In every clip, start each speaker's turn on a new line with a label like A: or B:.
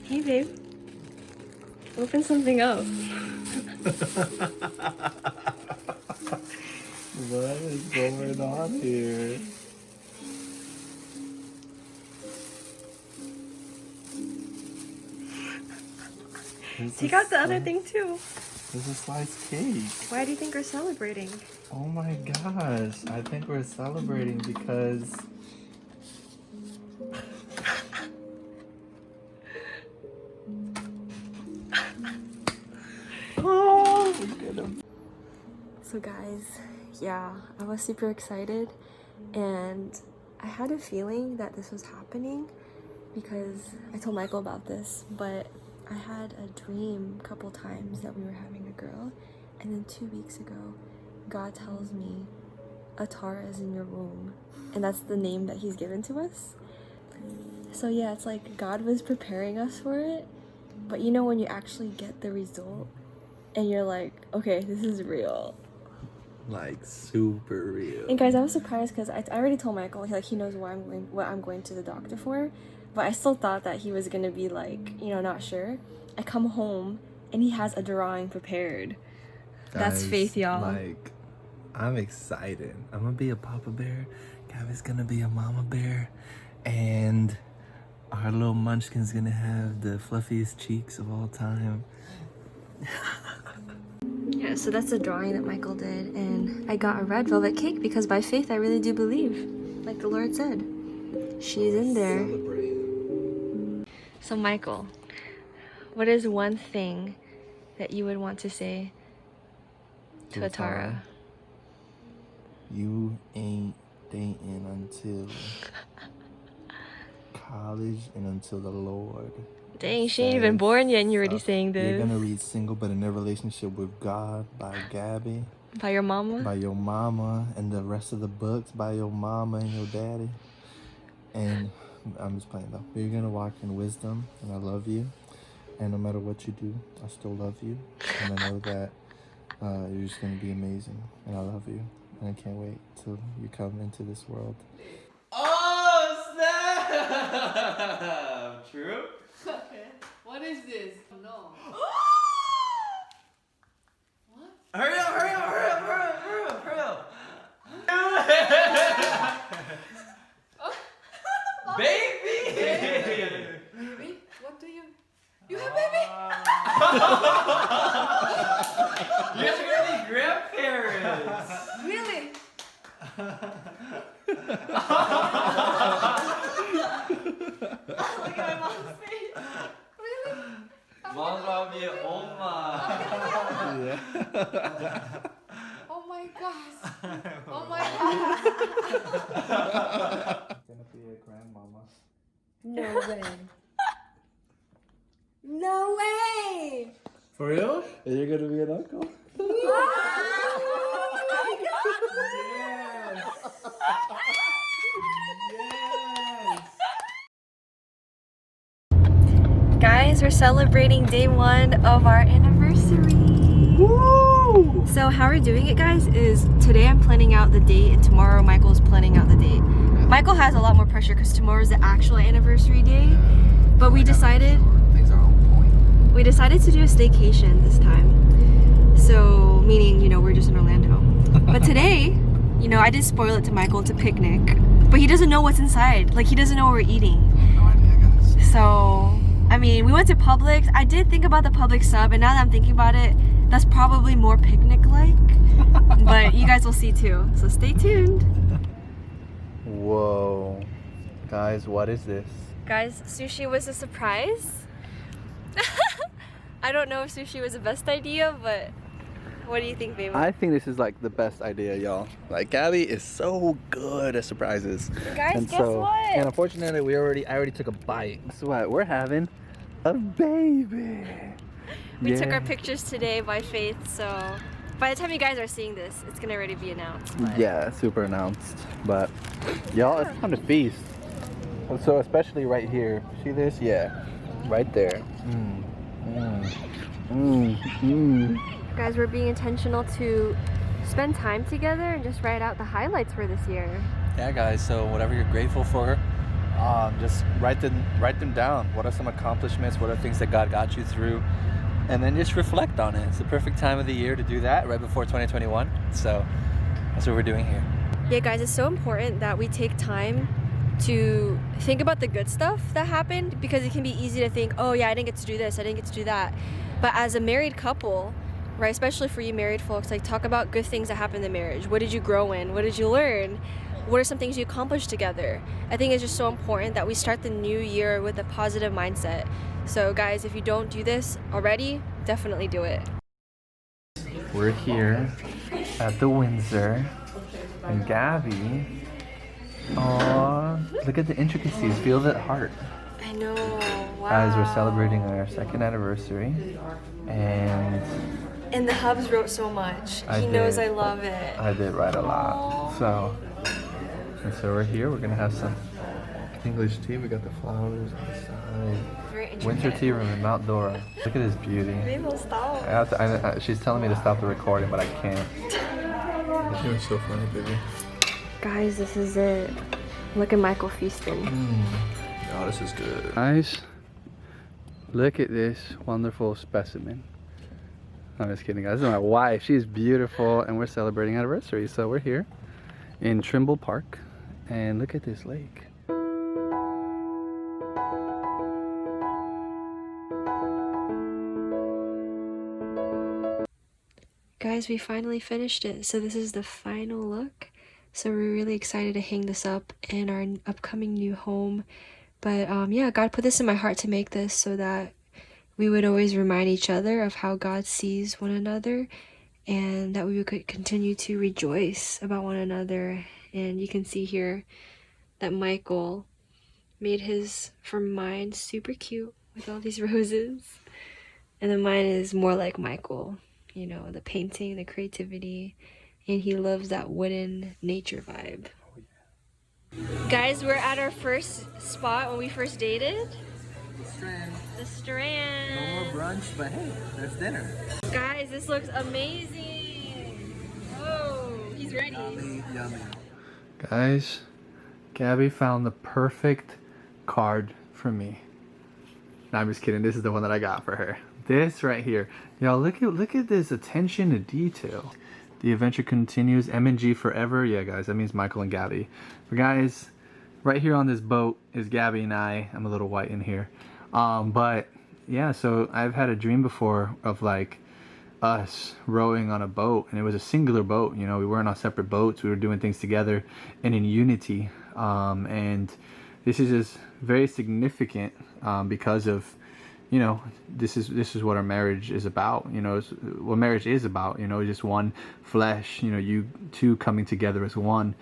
A: Hey, babe. Open something up.
B: What is going on here?
A: Take out the other thing too.
B: This is sliced cake.
A: Why do you think we're celebrating?
B: Oh my gosh. I think we're celebrating because... oh, get him.
A: So guys, yeah, I was super excited and I had a feeling that this was happening because I told Michael about this, but I had a dream a couple times that we were having a girl, and then 2 weeks ago, God tells me, Atara is in your womb, and that's the name that he's given to us. So yeah, it's like God was preparing us for it, but you know when you actually get the result, and you're like, okay, this is real.
B: Like super real.
A: And guys, I was surprised because I already told Michael, like, he knows what I'm going to the doctor for, but I still thought that he was gonna be like, you know, not sure. I come home and he has a drawing prepared. That's faith, y'all.
B: Like, I'm excited. I'm gonna be a papa bear. Gabby's gonna be a mama bear, and our little munchkin's gonna have the fluffiest cheeks of all time.
A: Yeah, so that's the drawing that Michael did, and I got a red velvet cake because by faith I really do believe, like the Lord said, she's in there. So Michael, what is one thing that you would want to say to Atara?
B: You ain't dating until college and until the Lord.
A: Dang, she ain't even born yet and you're already saying this.
B: You're gonna read Single But in a Relationship with God by Gabby.
A: By your mama?
B: By your mama, and the rest of the books by your mama and your daddy. And I'm just playing though. But you're gonna walk in wisdom, and I love you. And no matter what you do, I still love you. And I know that you're just gonna be amazing. And I love you. And I can't wait till you come into this world.
C: Oh, snap! True?
D: Okay. What is this? No. What?
C: Hurry up, hurry up, hurry up, hurry up, hurry up, hurry up. Baby!
D: Baby? What do you... You have baby?
C: You guys are gonna be grandparents!
D: Really? Look at my mom's face. Really?
C: Mom's gonna be an oma.
B: Yeah.
D: Oh my gosh. Oh my god.
B: Gonna be a grandmama.
A: No way. No way!
B: For real? And you're gonna be an uncle?
A: Oh my god!
B: Yes! Yes!
A: Guys, we're celebrating day 1 of our anniversary.
B: Woo!
A: So how we're doing it, guys, is today I'm planning out the date and tomorrow Michael's planning out the date. Michael has a lot more pressure because tomorrow's the actual anniversary day. But we decided
B: Things are on point.
A: we decided to do a staycation this time. So meaning, you know, we're just in Orlando. But today, you know, I did spoil it to Michael. It's a picnic. But he doesn't know what's inside. Like, he doesn't know what we're eating.
B: No idea, guys.
A: So, I mean, we went to Publix. I did think about the Publix sub, and now that I'm thinking about it, that's probably more picnic-like. But you guys will see too. So stay tuned.
B: Whoa. Guys, what is this?
A: Guys, sushi was a surprise. I don't know if sushi was the best idea, but what do you think, baby?
B: I think this is like the best idea, y'all. Like, Gabby is so good at surprises.
A: Guys, guess what?
B: And unfortunately, I already took a bite. Guess what? We're having a baby.
A: We took our pictures today by faith, so by the time you guys are seeing this, it's gonna already be announced. But...
B: yeah, super announced. But y'all, it's time to feast. So especially right here. See this? Yeah, right there.
A: Guys, we're being intentional to spend time together and just write out the highlights for this year.
C: Yeah, guys, so whatever you're grateful for,
B: Just write them down. What are some accomplishments? What are things that God got you through? And then just reflect on it. It's the perfect time of the year to do that, right before 2021. So that's what we're doing here.
A: Yeah, guys, it's so important that we take time to think about the good stuff that happened, because it can be easy to think, oh yeah, I didn't get to do this, I didn't get to do that. But as a married couple, right, especially for you married folks, like, talk about good things that happened in the marriage. What did you grow in? What did you learn? What are some things you accomplished together? I think it's just so important that we start the new year with a positive mindset. So guys, if you don't do this already, definitely do it.
B: We're here at the Windsor, and Gabby, oh, look at the intricacies, feel that heart.
A: I know, wow.
B: As we're celebrating our 2nd anniversary, and
A: the Hubs wrote so much. He knows I love it.
B: I did write a lot. So we're here. We're gonna have some English tea. We got the flowers on the side.
A: Very intricate.
B: Winter tea room in Mount Dora. Look at this beauty.
A: Maybe we'll stop.
B: She's telling me to stop the recording, but I can't. You're so funny, baby.
A: Guys, this is it. Look at Michael feasting.
B: Oh, this is good. Guys, look at this wonderful specimen. I'm just kidding, guys. This is my wife. She's beautiful, and we're celebrating anniversary. So we're here in Trimble Park, and look at this lake.
A: Guys, we finally finished it. So this is the final look. So we're really excited to hang this up in our upcoming new home. But yeah, God put this in my heart to make this so that we would always remind each other of how God sees one another, and that we could continue to rejoice about one another. And you can see here that Michael made his from mine super cute with all these roses. And then mine is more like Michael, you know, the painting, the creativity, and he loves that wooden nature vibe. Guys, we're at our first spot when we first dated.
B: The Strand.
A: The Strand.
B: No more brunch, but hey, there's dinner.
A: Guys, this looks amazing. Oh, he's ready.
B: Yummy, yummy. Guys, Gabby found the perfect card for me. No, I'm just kidding. This is the one that I got for her. This right here. Y'all, look at this attention to detail. The adventure continues. M&G forever. Yeah, guys, that means Michael and Gabby. But guys, right here on this boat is Gabby and I. I'm a little white in here. But yeah, so I've had a dream before of like us rowing on a boat, and it was a singular boat. You know, we weren't on separate boats. We were doing things together and in unity. And this is just very significant because of, you know, this is what our marriage is about. You know, it's what marriage is about. You know, just one flesh. You know, you two coming together as one.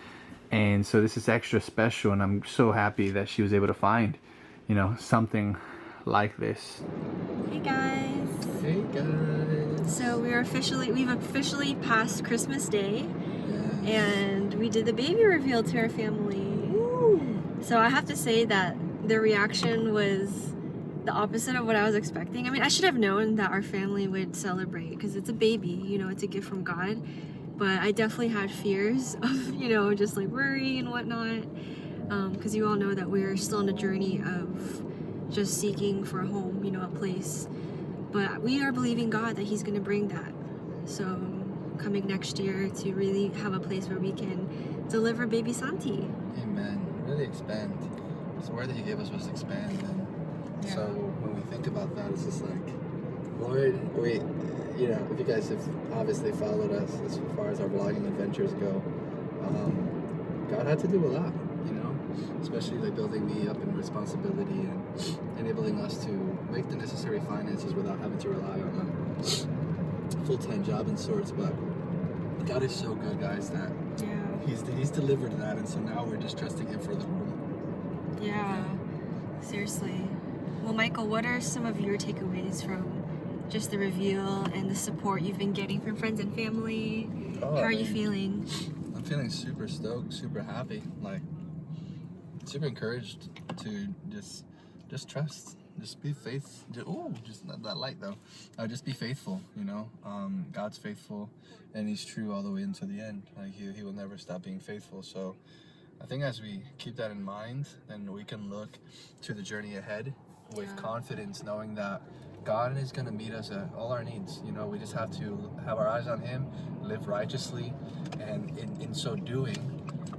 B: And so this is extra special, and I'm so happy that she was able to find, you know, something like this.
A: Hey guys.
B: Hey guys.
A: So we've officially passed Christmas Day, and we did the baby reveal to our family. Woo. So I have to say that the reaction was the opposite of what I was expecting. I mean, I should have known that our family would celebrate because it's a baby, you know, it's a gift from God. But I definitely had fears of, you know, just like worry and whatnot. Because you all know that we're still on a journey of just seeking for a home, you know, a place. But we are believing God that He's going to bring that. So coming next year to really have a place where we can deliver baby Santi.
B: Amen. Really expand. The word that He gave us was expand. And so when we think about that, it's just like, Lord, you know, if you guys have obviously followed us as far as our vlogging adventures go, God had to do a lot, you know, especially like building me up in responsibility and enabling us to make the necessary finances without having to rely on a full-time job in sorts. But God is so good, guys, that He's delivered that, and so now we're just trusting Him for the room.
A: Yeah, seriously. Well, Michael, what are some of your takeaways from just the reveal and the support you've been getting from friends and family? How are you feeling?
B: I'm feeling super stoked, super happy, like super encouraged to just trust, just be faithful. Just not that light though. Just be faithful, you know. God's faithful, and He's true all the way until the end. Like He will never stop being faithful. So I think as we keep that in mind, then we can look to the journey ahead with
A: Yeah.
B: confidence, knowing that God is going to meet us at all our needs. You know, we just have to have our eyes on Him, live righteously, and in so doing,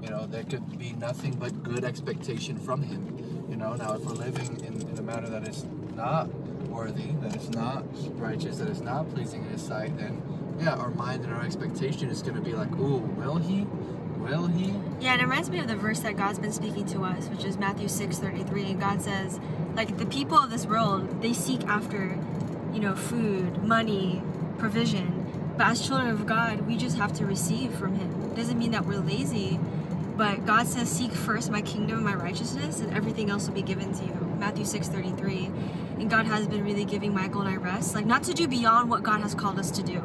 B: you know, there could be nothing but good expectation from Him. You know, now if we're living in a manner that is not worthy, that is not righteous, that is not pleasing in His sight, then yeah, our mind and our expectation is going to be like, ooh, will He? Will He?
A: Yeah, and it reminds me of the verse that God's been speaking to us, which is Matthew 6:33. And God says, like, the people of this world, they seek after, you know, food, money, provision. But as children of God, we just have to receive from Him. It doesn't mean that we're lazy, but God says, seek first my kingdom and my righteousness, and everything else will be given to you. Matthew 6:33. And God has been really giving Michael and I rest, like, not to do beyond what God has called us to do.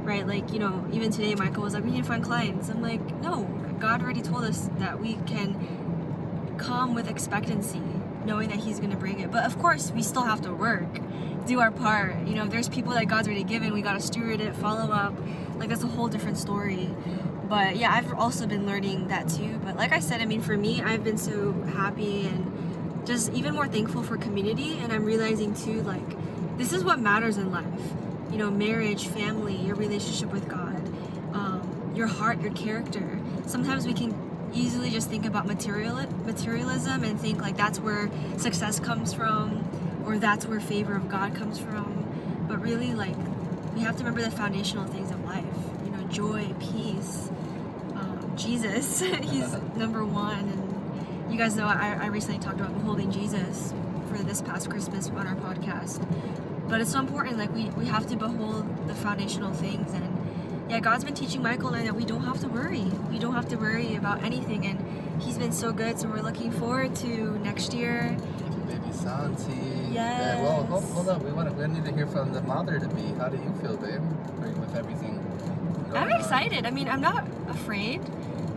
A: Right, like, you know, even today Michael was like, we need to find clients. I'm like, no, God already told us that we can come with expectancy, knowing that He's gonna bring it. But of course, we still have to work, do our part. You know, if there's people that God's already given, we gotta steward it, follow up. Like, that's a whole different story. But yeah, I've also been learning that too. But like I said, I mean, for me, I've been so happy and just even more thankful for community. And I'm realizing too, like, this is what matters in life. You know, marriage, family, your relationship with God, your heart, your character. Sometimes we can easily just think about materialism and think like that's where success comes from, or that's where favor of God comes from. But really, like, we have to remember the foundational things of life. You know, joy, peace, Jesus. He's number one. And you guys know I recently talked about beholding Jesus for this past Christmas on our podcast. But it's so important, like, we have to behold the foundational things. And yeah, God's been teaching Michael and I that we don't have to worry. We don't have to worry about anything, and He's been so good. So we're looking forward to next year.
B: Baby Santi.
A: Yes.
B: Yeah, well, hold up. We need to hear from the mother-to-be. How do you feel, babe? With everything going
A: I'm
B: on?
A: excited. I mean, I'm not afraid.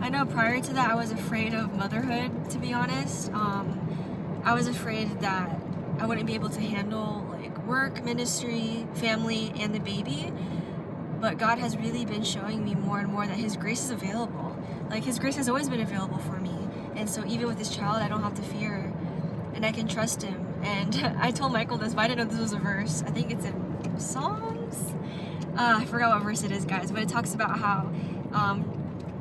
A: I know prior to that, I was afraid of motherhood, to be honest. I was afraid that I wouldn't be able to handle, like, work, ministry, family, and the baby. But God has really been showing me more and more that His grace is available. Like, His grace has always been available for me. And so even with this child, I don't have to fear, and I can trust Him. And I told Michael this, but I didn't know this was a verse. I think it's in Psalms. I forgot what verse it is, guys, but it talks about how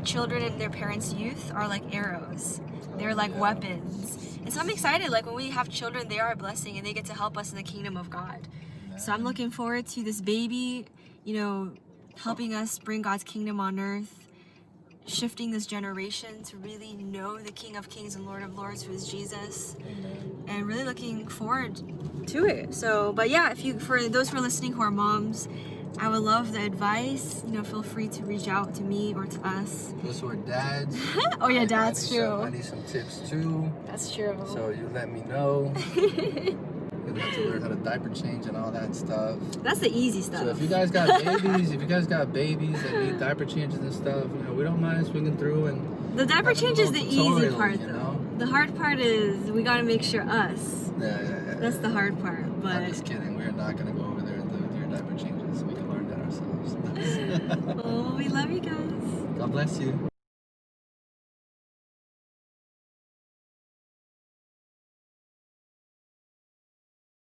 A: children in their parents' youth are like arrows. They're like weapons. And so I'm excited. Like, when we have children, they are a blessing, and they get to help us in the kingdom of God. So I'm looking forward to this baby, you know, helping us bring God's kingdom on earth, shifting this generation to really know the King of Kings and Lord of Lords, who is Jesus, and really looking forward to it. So, but yeah, for those who are listening who are moms, I would love the advice. You know, feel free to reach out to me or to us.
B: Those who are dads.
A: Oh yeah, that's true.
B: I need some tips too.
A: That's true.
B: So you let me know. Gonna have to learn how to diaper change and all that stuff.
A: That's the easy stuff.
B: So if you guys got babies, that need diaper changes and stuff, you know, we don't mind swinging through and.
A: The diaper change is the easy part,
B: you
A: though.
B: know?
A: The hard part is we gotta make sure us.
B: Yeah.
A: That's the hard part. But
B: I'm just kidding. We're not gonna go over there and do your diaper changes. We can learn that ourselves.
A: oh, we love you guys.
B: God bless you.